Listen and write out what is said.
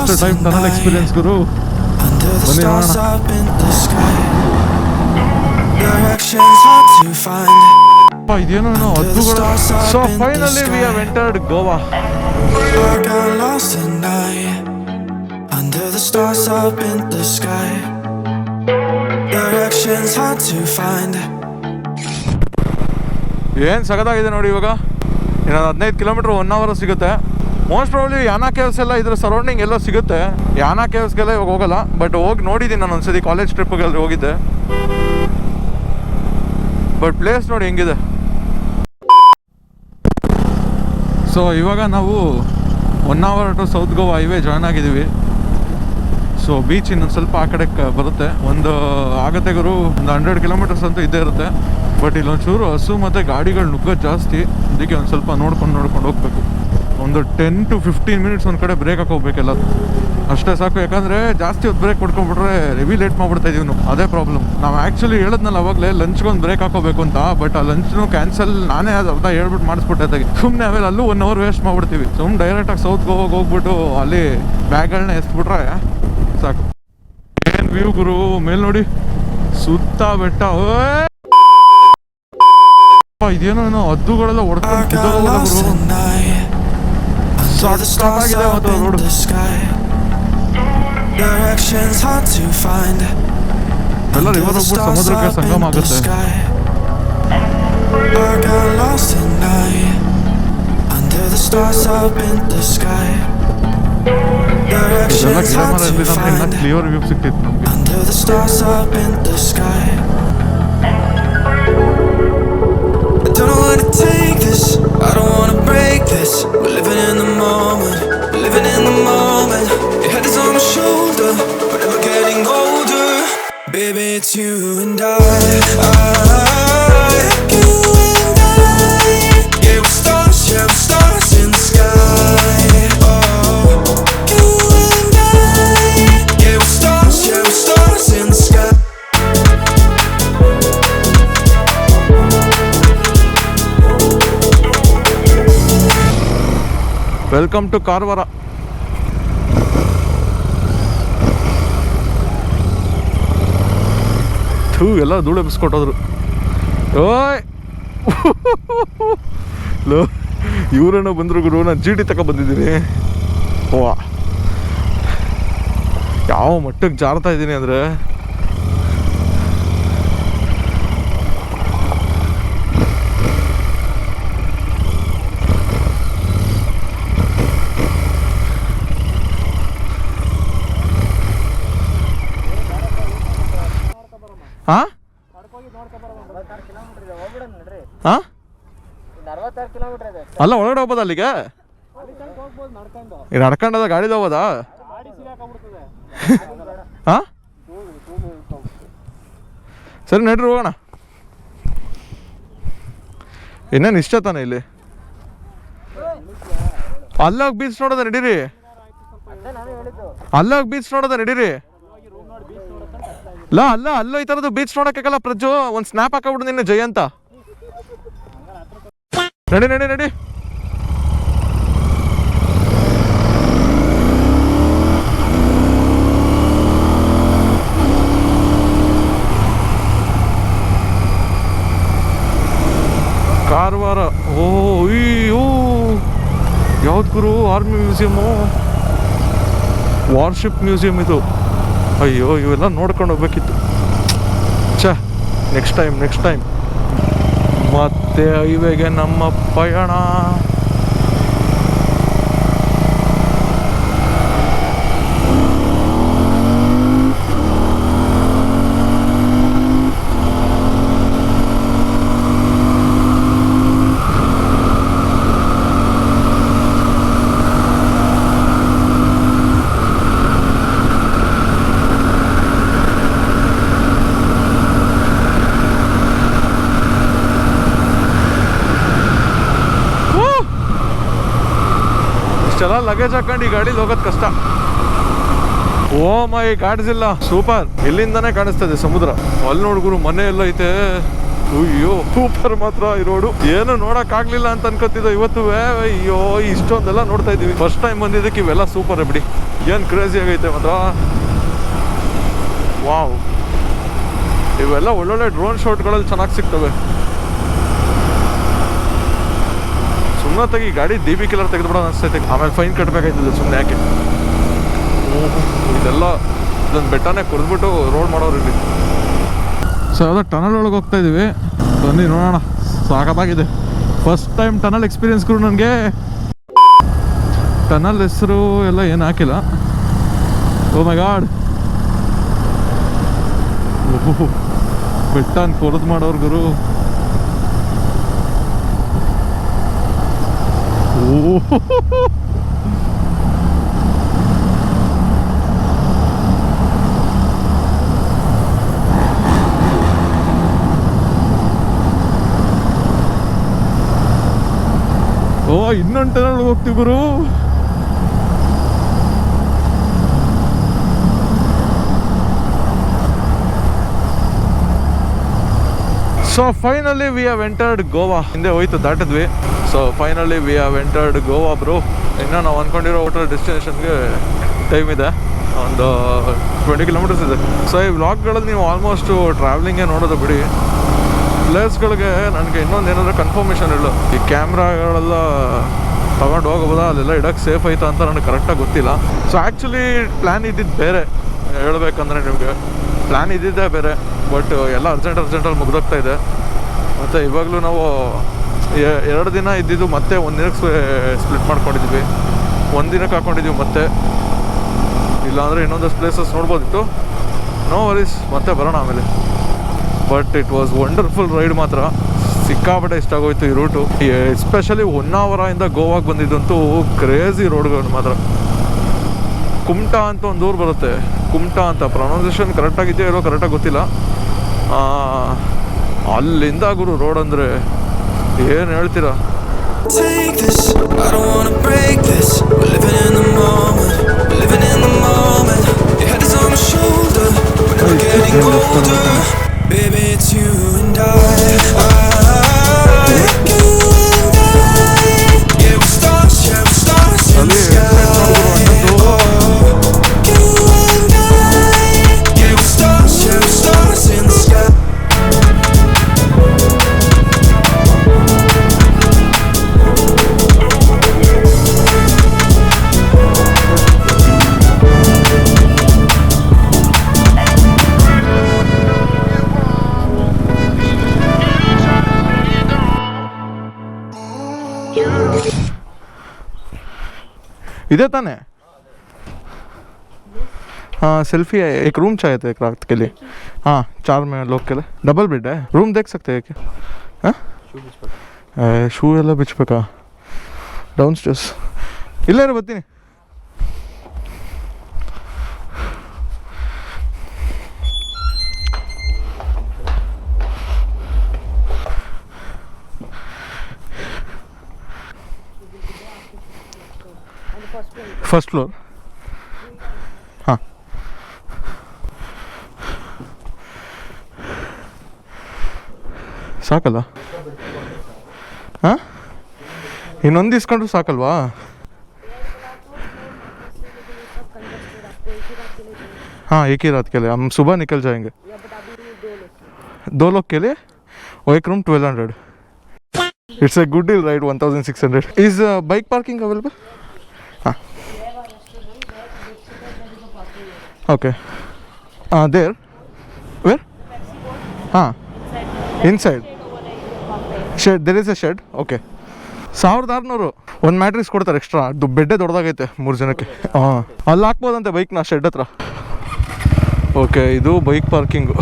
First time tunnel experience ಗುರು. ಬನ್ನಿ ನೋಡೋಣ. ಇದೇನೋ ಹದ್ದುಗಳು. So finally we have entered Goa. Under the stars up in the sky, directions hard to find. ಏನ್ ಸಗದಾಗಿದೆ ನೋಡಿ. ಇವಾಗ ಇನ್ನೊಂದು 15 ಕಿಲೋಮೀಟರ್ 1 ಅವರ್ ಸಿಗುತ್ತೆ. ಮೋಸ್ಟ್ ಪ್ರಾಬ್ಲಿ ಯಾನಾ ಕೇವ್ಸ್ ಎಲ್ಲ ಇದ್ರ ಸರೌಂಡಿಂಗ್ ಎಲ್ಲ ಸಿಗುತ್ತೆ. ಯಾನಾ ಕೇವ್ಸ್ಗೆಲ್ಲ ಇವಾಗ ಹೋಗಲ್ಲ, ಬಟ್ ಹೋಗಿ ನೋಡಿದ್ದೀನಿ ನಾನು ಒಂದ್ಸತಿ ಕಾಲೇಜ್ ಟ್ರಿಪ್ಗೆಲ್ಲ ಹೋಗಿದ್ದೆ. ಬಟ್ ಪ್ಲೇಸ್ ನೋಡಿ ಹೆಂಗಿದೆ. ಸೊ ಇವಾಗ ನಾವು 1 hour to south Goa highway join ಆಗಿದ್ದೀವಿ. ಸೊ ಬೀಚ್ ಇನ್ನೊಂದು ಸ್ವಲ್ಪ ಆ ಕಡೆ ಬರುತ್ತೆ. ಆಗತ್ತೆ ಗುರು, ಒಂದು 100 ಕಿಲೋಮೀಟರ್ಸ್ ಅಂತೂ ಇದ್ದೇ ಇರುತ್ತೆ. ಬಟ್ ಇಲ್ಲೊಂಚೂರು ಹಸು ಮತ್ತು ಗಾಡಿಗಳು ನುಗ್ಗೋದು ಜಾಸ್ತಿ. ಅದಕ್ಕೆ ಒಂದು ಸ್ವಲ್ಪ ನೋಡ್ಕೊಂಡು ಹೋಗಬೇಕು. ಒಂದು 10 to 15 ಮಿನಿಟ್ಸ್ ಒಂದು ಕಡೆ ಬ್ರೇಕ್ ಹಾಕೋಗ್ಬೇಕೆಲ್ಲ, ಅಷ್ಟೇ ಸಾಕು. ಯಾಕಂದರೆ ಜಾಸ್ತಿ ಹೊತ್ತು ಬ್ರೇಕ್ ಕೊಡ್ಕೊಂಡ್ಬಿಟ್ರೆ ಹೆವಿ ಲೇಟ್ ಮಾಡ್ಬಿಡ್ತಾ ಇದೀವಿ ನಾವು. ಅದೇ ಪ್ರಾಬ್ಲಮ್. ನಾವು ಆ್ಯಕ್ಚುಲಿ ಹೇಳಿದ್ನಲ್ಲ ಅವಾಗಲೇ ಲಂಚ್ಗೊಂದು ಬ್ರೇಕ್ ಹಾಕೋಬೇಕು ಅಂತ. ಬಟ್ ಆ ಲಂಚ್ನು ಕ್ಯಾನ್ಸಲ್ ನಾನೇ ಅರ್ಧ ಹೇಳ್ಬಿಟ್ಟು ಮಾಡಿಸ್ಬಿಟ್ಟೆ. ಸುಮ್ಮನೆ ಆಮೇಲೆ ಅಲ್ಲೂ 1 ಅವರ್ ವೇಸ್ಟ್ ಮಾಡ್ಬಿಡ್ತೀವಿ. ಸುಮ್ಮನೆ ಡೈರೆಕ್ಟಾಗಿ ಸೌತ್ ಗೋವಾಗೆ ಹೋಗ್ಬಿಟ್ಟು ಅಲ್ಲಿ ಬ್ಯಾಗ್ಗಳನ್ನ ಎಸ್ಬಿಟ್ರೆ ಸಾಕು. ಏನು ವ್ಯೂ ಗುರು, ಮೇಲ್ ನೋಡಿ ಸುತ್ತ ಬೆಟ್ಟ. ಇದೇನೋ ಹದ್ದುಗಳೆಲ್ಲ ಹೊಡ್ಕೊಂಡು ಸಾಕಾಗಿದೆ ಅವತ್ತು ರೋಡ್. ಎಲ್ಲ ರಿವರ್ ಹೋಗ್ಬಿಟ್ಟು ಸಮುದ್ರಕ್ಕೆ ಸಂಗಮ ಆಗುತ್ತೆ. ಇದೆಲ್ಲ ಗಿಡ ಮರ ಇರ್ಲಿಲ್ಲ ಇನ್ನ ಕ್ಲಿಯರ್ ವ್ಯೂ ಸಿಗ್ತಿತ್ತು ನಮಗೆ. Don't know how to take this, I don't wanna break this. We're living in the moment, we're living in the moment. Your head is on my shoulder, we're never getting older. Baby, it's you and I. You and I. Yeah, we're stars in the sky. Oh, you and I. Yeah, we're stars in the sky. Welcome to Karwar. ಎಲ್ಲ ಧೂಳು ಎಬ್ಬಿಸ್ಕೊಟ್ಟೋದ್ರು. ಓಯ್ low, ಇವರೇನೋ ಬಂದರು ಗುರು, ನಾನು ಚೀಟಿ ತಗೊ ಬಂದಿದ್ದೀನಿ. ವಾ, ಯಾವ ಮಟ್ಟಕ್ಕೆ ಜಾರ್ತಾ ಇದ್ದೀನಿ ಅಂದರೆ ಅಲ್ಲ ಒಳಗಡೆ ಹೋಗ್ಬೋದ ಅಲ್ಲಿಗೆ? ನಡ್ಕೊಂಡದ ಗಾಡಿದ ಹೋಗೋದಾ? ಹಾಂ ಸರಿ ನಡ್ರಿ ಹೋಗೋಣ. ಇನ್ನೇನು ಇಷ್ಟ ತಾನೆ ಇಲ್ಲಿ? ಅಲ್ಲೋಗಿ ಬೀಚ್ ನೋಡೋದ ನಡೀರಿ. ಅಲ್ಲೋಗಿ ಬೀಚ್ ನೋಡೋದ ನಡೀರಿ. ಅಲ್ಲೋ ಈ ಥರದ್ದು ಬೀಚ್ ನೋಡೋಕ್ಕಾಗಲ್ಲ ಪ್ರಜ್ಜು. ಒಂದು ಸ್ನ್ಯಾಪ್ ಹಾಕೋಬಿಡು ನಿನ್ನೆ ಜೈ ಅಂತ. ನಡಿ. ಕಾರವಾರ. ಅಯ್ಯೋ, ಯಾವ್ದು ಗುರು? ಆರ್ಮಿ ಮ್ಯೂಸಿಯಮು, ವಾರ್ಶಿಪ್ ಮ್ಯೂಸಿಯಂ ಇದು. ಅಯ್ಯೋ, ಇವೆಲ್ಲ ನೋಡ್ಕೊಂಡು ಹೋಗ್ಬೇಕಿತ್ತು. ನೆಕ್ಸ್ಟ್ ಟೈಮ್ ಮತ್ತೆ ಹೈವೇಗೆ ನಮ್ಮ ಪಯಣ. ಇಷ್ಟೆಲ್ಲ ಲಗೇಜ್ ಹಾಕೊಂಡು ಈ ಗಾಡೀಲಿ ಹೋಗೋದು ಕಷ್ಟ. ಓ ಮೈ, ಕಾಣಿಸಿಲ್ಲ. ಸೂಪರ್. ಇಲ್ಲಿಂದಾನೇ ಕಾಣಿಸ್ತದೆ ಸಮುದ್ರ. ಅಲ್ಲಿ ನೋಡ್ಗುರು ಮನೆ ಎಲ್ಲ ಐತೆ. ಅಯ್ಯೋ ಸೂಪರ್ ಮಾತ್ರ ಈ ರೋಡು. ಏನು ನೋಡಕ್ ಆಗ್ಲಿಲ್ಲ ಅಂತ ಅನ್ಕೋತಿದ್ದೆ ಇವತ್ತು. ಅಯ್ಯೋ ಇಷ್ಟೊಂದೆಲ್ಲ ನೋಡ್ತಾ ಇದೀವಿ. ಫಸ್ಟ್ ಟೈಮ್ ಬಂದಿದ್ದಕ್ಕೆ ಇವೆಲ್ಲ ಸೂಪರ್ ಬಿಡಿ. ಏನ್ ಕ್ರೇಜಿ ಆಗೈತೆ ಮಾತ್ರ. ವಾವ್, ಇವೆಲ್ಲ ಒಳ್ಳೊಳ್ಳೆ ಡ್ರೋನ್ ಶಾಟ್ಗಳಲ್ಲಿ ಚೆನ್ನಾಗಿ ಸಿಗ್ತವೆ. ಸುಮ್ಮನೆ ಗಾಡಿ DB ಕಿಲ್ಲರ್ ತೆಗೆದುಬಿಡೋಣ ಅನಿಸ್ತೈತೆ. ಆಮೇಲೆ ಫೈನ್ ಕಟ್ಟಬೇಕಾಯ್ತದೆ ಸುಮ್ಮನೆ ಯಾಕೆ. ಇದೊಂದು ಬೆಟ್ಟನೇ ಕುಡಿದ್ಬಿಟ್ಟು ರೋಡ್ ಮಾಡೋರು ಇಲ್ಲಿ. ಸೊ ಯಾವುದೋ ಟನಲ್ ಒಳಗೆ ಹೋಗ್ತಾ ಇದ್ದೀವಿ. ಬನ್ನಿ ನೋಡೋಣ. ಸಾಕತ್ತಾಗಿದೆ. ಫಸ್ಟ್ ಟೈಮ್ ಟನಲ್ ಎಕ್ಸ್ಪೀರಿಯನ್ಸ್ ಕೂಡ ನನಗೆ. ಟನಲ್ ಹೆಸರು ಎಲ್ಲ ಏನು ಹಾಕಿಲ್ಲ. ಓ ಮೈ ಗಾಡ್, ಬೆಟ್ಟನ ಕೊರದು ಮಾಡೋರು ಗುರು. ಇನ್ನೊಂದು ಟನಲ್ ಹೋಗ್ತೀವಿ ಗುರು. So finally we have entered Goa. ಹಿಂದೆ ಹೋಯ್ತು ದಾಟಿದ್ವಿ. So finally we have entered Goa bro. ಇನ್ನು ನಾವು ಅಂದ್ಕೊಂಡಿರೋ ಹೋಟೆಲ್ ಡೆಸ್ಟಿನೇಷನ್ಗೆ ಟೈಮ್ ಇದೆ, ಒಂದು 20 ಕಿಲೋಮೀಟರ್ಸ್ ಇದೆ. ಸೊ ಈ ವ್ಲಾಗ್ಗಳಲ್ಲಿ ನೀವು ಆಲ್ಮೋಸ್ಟು ಟ್ರಾವೆಲಿಂಗೇ ನೋಡೋದು ಬಿಡಿ. ಪ್ಲೇಸ್ಗಳಿಗೆ ನನಗೆ ಇನ್ನೊಂದು ಏನಾದರೂ ಕನ್ಫರ್ಮೇಷನ್ ಇಲ್ಲ. ಈ ಕ್ಯಾಮ್ರಾಗಳೆಲ್ಲ ತಗೊಂಡು ಹೋಗ್ಬೋದಾ, ಅಲ್ಲೆಲ್ಲ ಇಡೋಕ್ಕೆ ಸೇಫ್ ಆಯ್ತಾ ಅಂತ ನನಗೆ ಕರೆಕ್ಟಾಗಿ ಗೊತ್ತಿಲ್ಲ. ಸೊ ಆ್ಯಕ್ಚುಲಿ ಪ್ಲ್ಯಾನ್ ಇದ್ದಿದ್ದು ಬೇರೆ. ಹೇಳ್ಬೇಕಂದ್ರೆ ನಿಮಗೆ ಪ್ಲ್ಯಾನ್ ಇದ್ದಿದ್ದೇ ಬೇರೆ. ಬಟ್ ಎಲ್ಲ ಅರ್ಜೆಂಟಲ್ಲಿ ಮುಗ್ದೋಗ್ತಾ ಇದೆ. ಮತ್ತು ಇವಾಗಲೂ ನಾವು 2 ದಿನ ಇದ್ದಿದ್ದು ಮತ್ತೆ 1 ದಿನಕ್ಕೆ ಸ್ಪ್ಲಿಟ್ ಮಾಡ್ಕೊಂಡಿದ್ವಿ. 1 ದಿನಕ್ಕೆ ಹಾಕ್ಕೊಂಡಿದ್ವಿ ಮತ್ತೆ. ಇಲ್ಲಾಂದರೆ ಇನ್ನೊಂದಷ್ಟು ಪ್ಲೇಸಸ್ ನೋಡ್ಬೋದಿತ್ತು. ನೋ ವರೀಸ್, ಮತ್ತೆ ಬರೋಣ ಆಮೇಲೆ. But it was wonderful ride ಮಾತ್ರ. ಸಿಕ್ಕಾಪಟ್ಟೆ ಇಷ್ಟ ಆಗೋಯ್ತು ಈ ರೂಟು. ಎಸ್ಪೆಷಲಿ ಹೊನ್ನಾವರದಿಂದ ಗೋವಾಗೆ ಬಂದಿದ್ದಂತೂ ಕ್ರೇಜಿ ರೋಡ್ಗಳು ಮಾತ್ರ. ಕುಮ್ಟಾ ಅಂತ ಒಂದು ಊರು ಬರುತ್ತೆ. ಕುಮ್ಟಾ ಅಂತ ಪ್ರೊನೌನ್ಸಿಯೇಷನ್ ಕರೆಕ್ಟಾಗಿದೆಯೋ ಇರೋ ಕರೆಕ್ಟಾಗಿ ಗೊತ್ತಿಲ್ಲ. ಅಲ್ಲಿಂದ ಗುರು ರೋಡ್ ಅಂದರೆ ಏನು ಹೇಳ್ತೀರಾ. Baby, it's you and I. Yeah, we're stars in the sky. You and I. Yeah, we're stars in the sky. इधे ताने हाँ सेल्फी है. एक रूम चाहिए था एक रात के लिए. हाँ 4 में लोग के लिए डबल बेड है. रूम देख सकते हैं क्या? हाँ शू ಎಲ್ಲ ಬಿಚ್ಚಬೇಕಾ? ಡೌನ್ ಸ್ಟೇರ್ಸ್ ಇಲ್ಲೇ ಇರೋ ಬರ್ತೀನಿ. First floor. हाँ ಸಾಕಲ್ಲ? ಹಾಂ ಇನ್ನೊಂದು ಇಸ್ಕೊಂಡ್ರು ಸಾಕಲ್ವಾ? हाँ एक ही रात के लिए. हम सुबह निकल जाएंगे. 2 लोग के लिए और एक room 1200. It's a good deal, right? 1600. Is bike parking available? हाँ okay. There? Where? हाँ inside. Shed. There is a shed. Okay. 1600 ಒಂದು ಮ್ಯಾಟ್ರಿಕ್ಸ್ ಕೊಡ್ತಾರೆ ಎಕ್ಸ್ಟ್ರಾ. ಬೆಡ್ಡೇ ದೊಡ್ಡದಾಗೈತೆ 3 ಜನಕ್ಕೆ. ಹಾಂ ಅಲ್ಲಿ ಹಾಕ್ಬೋದಂತೆ ಬೈಕ್ನ ಶೆಡ್ ಹತ್ರ. ಓಕೆ ಇದು ಬೈಕ್ ಪಾರ್ಕಿಂಗು.